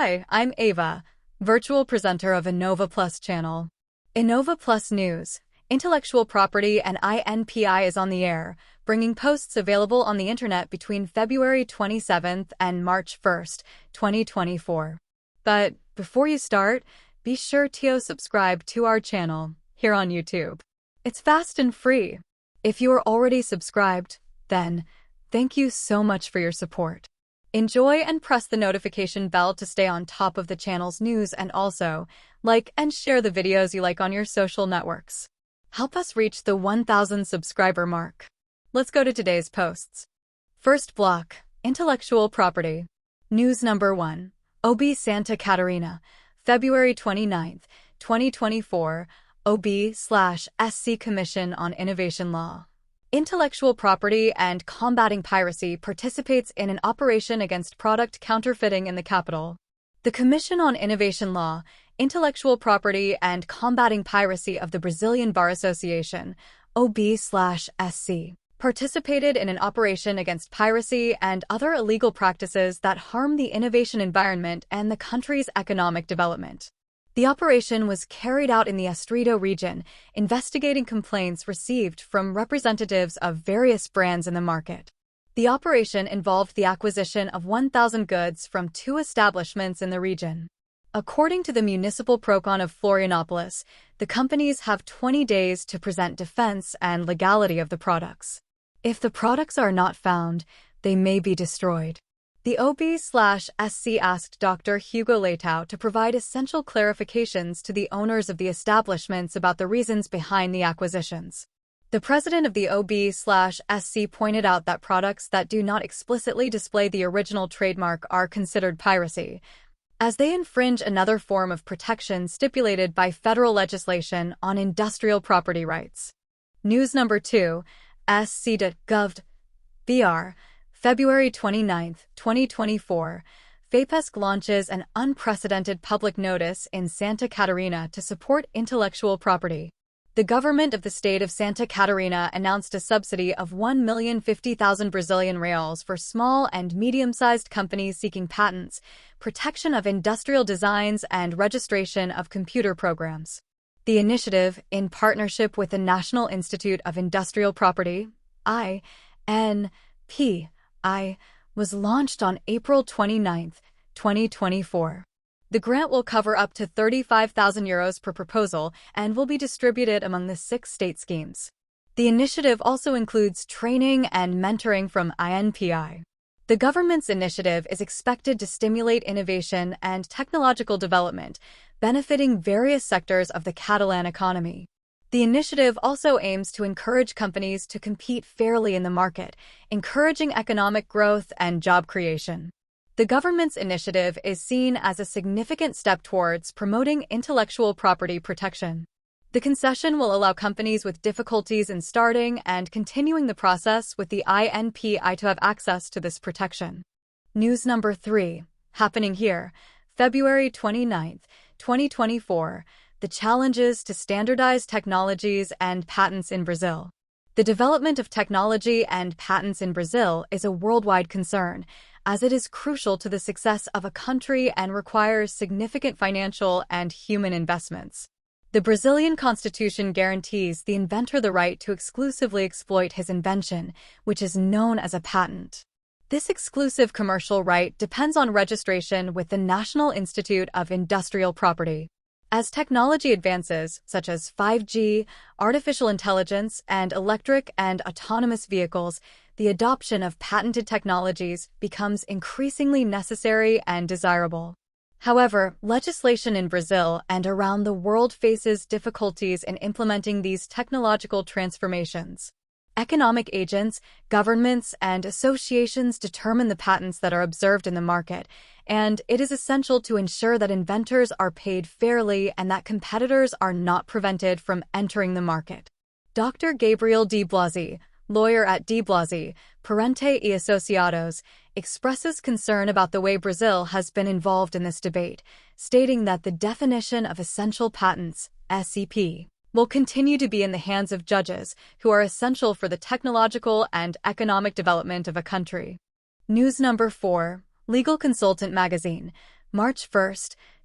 Hi, I'm Ava, virtual presenter of Innova Plus channel. Innova Plus News, Intellectual Property and INPI is on the air, bringing posts available on the internet between February 27th and March 1st, 2024. But before you start, be sure to subscribe to our channel here on YouTube. It's fast and free. If you are already subscribed, then thank you so much for your support. Enjoy and press the notification bell to stay on top of the channel's news, and also like and share the videos you like on your social networks. Help us reach the 1,000 subscriber mark. Let's go to today's posts. First block, Intellectual Property. News number 1. OAB Santa Catarina, February 29th, 2024, OAB/SC Commission on Innovation Law. Intellectual Property and Combating Piracy participates in an operation against product counterfeiting in the capital. The Commission on Innovation Law, Intellectual Property and Combating Piracy of the Brazilian Bar Association, OAB/SC, participated in an operation against piracy and other illegal practices that harm the innovation environment and the country's economic development. The operation was carried out in the Estreito region, investigating complaints received from representatives of various brands in the market. The operation involved the acquisition of 1,000 goods from 2 establishments in the region. According to the Municipal Procon of Florianopolis, the companies have 20 days to present defense and legality of the products. If the products are not found, they may be destroyed. The OAB/SC asked Dr. Hugo Leitao to provide essential clarifications to the owners of the establishments about the reasons behind the acquisitions. The president of the OAB/SC pointed out that products that do not explicitly display the original trademark are considered piracy, as they infringe another form of protection stipulated by federal legislation on industrial property rights. News number 2, sc.gov.br, February 29, 2024, Fapesc launches an unprecedented public notice in Santa Catarina to support intellectual property. The government of the state of Santa Catarina announced a subsidy of 1,050,000 Brazilian reals for small and medium-sized companies seeking patents, protection of industrial designs, and registration of computer programs. The initiative, in partnership with the National Institute of Industrial Property, INPI, was launched on April 29, 2024. The grant will cover up to €35,000 per proposal and will be distributed among the 6 state schemes. The initiative also includes training and mentoring from INPI. The government's initiative is expected to stimulate innovation and technological development, benefiting various sectors of the Catalan economy. The initiative also aims to encourage companies to compete fairly in the market, encouraging economic growth and job creation. The government's initiative is seen as a significant step towards promoting intellectual property protection. The concession will allow companies with difficulties in starting and continuing the process with the INPI to have access to this protection. News number 3, happening here, February 29, 2024, the challenges to standardize technologies and patents in Brazil. The development of technology and patents in Brazil is a worldwide concern, as it is crucial to the success of a country and requires significant financial and human investments. The Brazilian Constitution guarantees the inventor the right to exclusively exploit his invention, which is known as a patent. This exclusive commercial right depends on registration with the National Institute of Industrial Property. As technology advances, such as 5G, artificial intelligence, and electric and autonomous vehicles, the adoption of patented technologies becomes increasingly necessary and desirable. However, legislation in Brazil and around the world faces difficulties in implementing these technological transformations. Economic agents, governments, and associations determine the patents that are observed in the market, and it is essential to ensure that inventors are paid fairly and that competitors are not prevented from entering the market. Dr. Gabriel de Blasi, lawyer at de Blasi, Parente e Associados, expresses concern about the way Brazil has been involved in this debate, stating that the definition of essential patents, SEP, will continue to be in the hands of judges who are essential for the technological and economic development of a country. News number 4, Legal Consultant Magazine, March 1,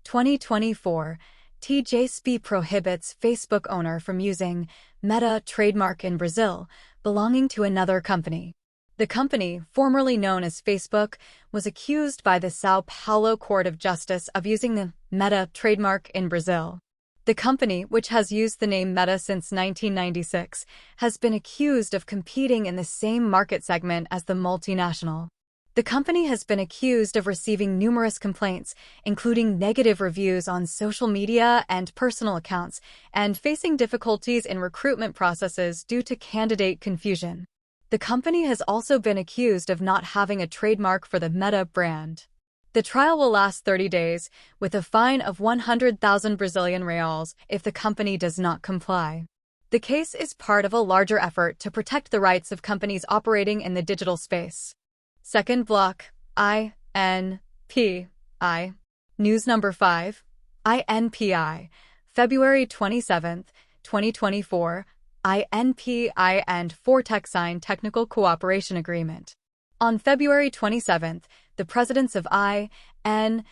2024, TJSP prohibits Facebook owner from using Meta trademark in Brazil, belonging to another company. The company, formerly known as Facebook, was accused by the São Paulo Court of Justice of using the Meta trademark in Brazil. The company, which has used the name Meta since 1996, has been accused of competing in the same market segment as the multinational. The company has been accused of receiving numerous complaints, including negative reviews on social media and personal accounts, and facing difficulties in recruitment processes due to candidate confusion. The company has also been accused of not having a trademark for the Meta brand. The trial will last 30 days, with a fine of 100,000 Brazilian reals if the company does not comply. The case is part of a larger effort to protect the rights of companies operating in the digital space. Second block, INPI. News number 5. INPI. February 27, 2024. INPI and Fortec signed Technical Cooperation Agreement. On February 27th, the presidents of INPI and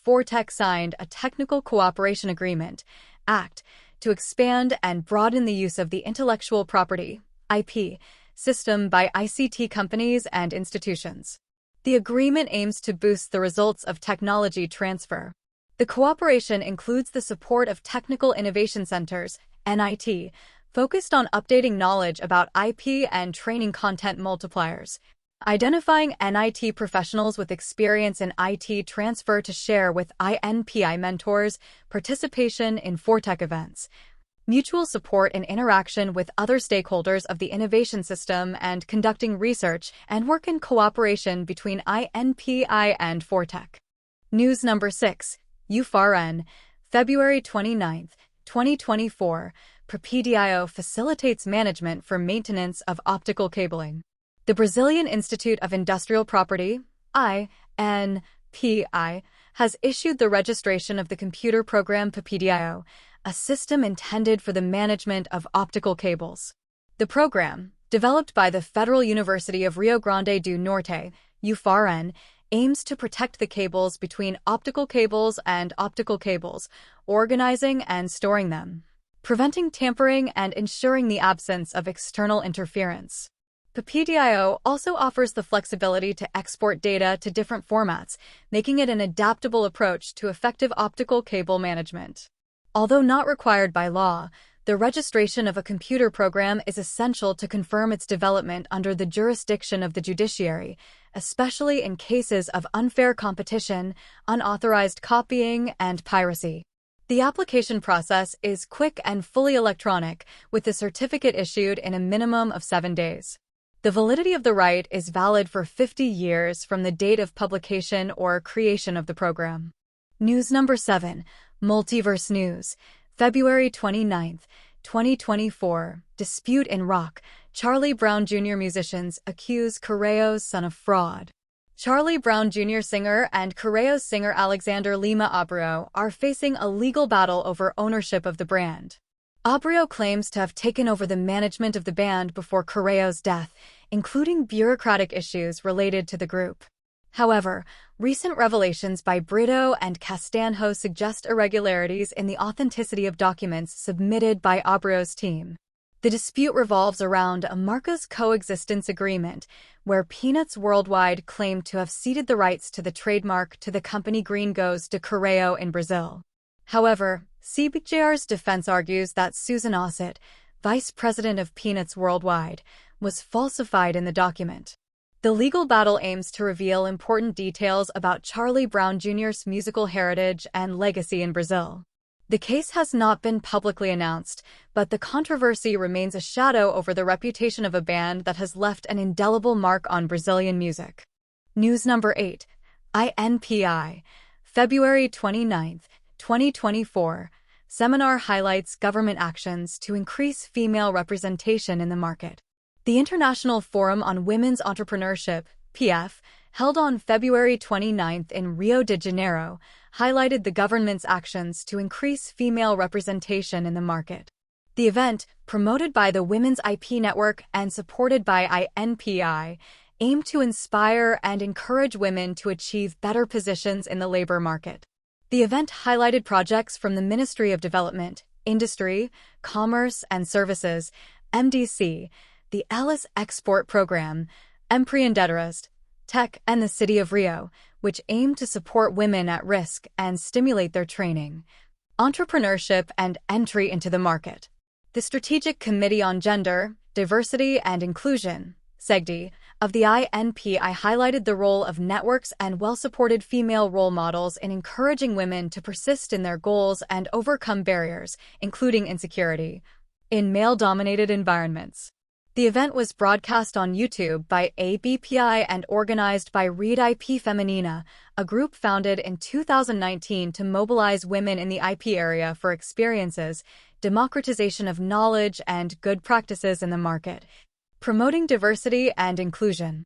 Fortec signed a Technical Cooperation Agreement, ACT, to expand and broaden the use of the intellectual property, IP, system by ICT companies and institutions. The agreement aims to boost the results of technology transfer. The cooperation includes the support of technical innovation centers, NIT, focused on updating knowledge about IP and training content multipliers, identifying NIT professionals with experience in IT transfer to share with INPI mentors, participation in Fortec events, mutual support and interaction with other stakeholders of the innovation system, and conducting research and work in cooperation between INPI and Fortec. News number 6. UFRN. February 29, 2024. PoP-DIO facilitates management for maintenance of optical cabling. The Brazilian Institute of Industrial Property, INPI, has issued the registration of the computer program PoP-DIO, a system intended for the management of optical cables. The program, developed by the Federal University of Rio Grande do Norte, UFRN, aims to protect the cables between optical cables and optical cables, organizing and storing them, preventing tampering and ensuring the absence of external interference. PoP-DIO also offers the flexibility to export data to different formats, making it an adaptable approach to effective optical cable management. Although not required by law, the registration of a computer program is essential to confirm its development under the jurisdiction of the judiciary, especially in cases of unfair competition, unauthorized copying, and piracy. The application process is quick and fully electronic, with the certificate issued in a minimum of 7 days. The validity of the right is valid for 50 years from the date of publication or creation of the program. News number 7. Multiverse News. February 29, 2024. Dispute in rock. Charlie Brown Jr. musicians accuse Chorão's son of fraud. Charlie Brown Jr. singer and Chorão's singer Alexander Lima Abreu are facing a legal battle over ownership of the brand. Abreu claims to have taken over the management of the band before Chorão's death, including bureaucratic issues related to the group. However, recent revelations by Brito and Castanho suggest irregularities in the authenticity of documents submitted by Abreu's team. The dispute revolves around a Marcos coexistence agreement, where Peanuts Worldwide claimed to have ceded the rights to the trademark to the company Green Goes de Chorão in Brazil. However, CBJR's defense argues that Susan Ossett, vice president of Peanuts Worldwide, was falsified in the document. The legal battle aims to reveal important details about Charlie Brown Jr.'s musical heritage and legacy in Brazil. The case has not been publicly announced, but the controversy remains a shadow over the reputation of a band that has left an indelible mark on Brazilian music. News number 8. INPI. February 29, 2024. Seminar highlights government actions to increase female representation in the market. The International Forum on Women's Entrepreneurship, PF, held on February 29 in Rio de Janeiro, highlighted the government's actions to increase female representation in the market. The event, promoted by the Women's IP Network and supported by INPI, aim to inspire and encourage women to achieve better positions in the labor market. The event highlighted projects from the Ministry of Development, Industry, Commerce and Services, MDC, the Alice Export Program, Empreendedoras, Tech, and the City of Rio, which aim to support women at risk and stimulate their training, entrepreneurship, and entry into the market. The Strategic Committee on Gender, Diversity and Inclusion, SEGDI, of the INPI highlighted the role of networks and well-supported female role models in encouraging women to persist in their goals and overcome barriers, including insecurity, in male-dominated environments. The event was broadcast on YouTube by ABPI and organized by Read IP Femenina, a group founded in 2019 to mobilize women in the IP area for experiences, democratization of knowledge, and good practices in the market. Promoting diversity and inclusion.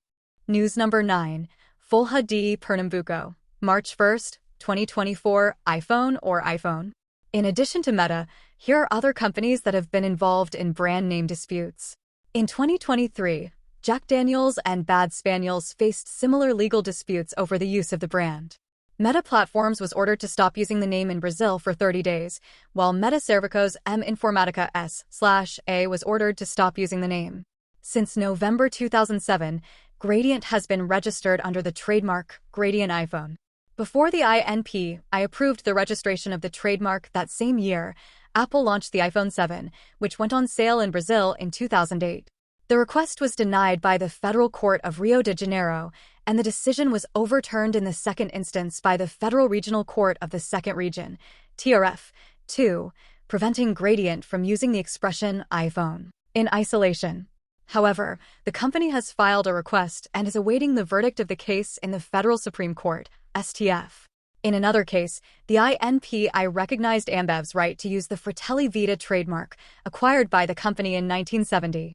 News number 9. Folha de Pernambuco, March 1, 2024, iPhone or iPhone. In addition to Meta, here are other companies that have been involved in brand name disputes. In 2023, Jack Daniels and Bad Spaniels faced similar legal disputes over the use of the brand. Meta Platforms was ordered to stop using the name in Brazil for 30 days, while Meta Servicos M Informatica S/A was ordered to stop using the name. Since November 2007, Gradient has been registered under the trademark Gradient iPhone. Before the INPI approved the registration of the trademark that same year, Apple launched the iPhone 7, which went on sale in Brazil in 2008. The request was denied by the Federal Court of Rio de Janeiro, and the decision was overturned in the second instance by the Federal Regional Court of the Second Region, TRF2, preventing Gradient from using the expression iPhone in isolation. However, the company has filed a request and is awaiting the verdict of the case in the Federal Supreme Court, STF. In another case, the INPI recognized Ambev's right to use the Fratelli Vita trademark, acquired by the company in 1970.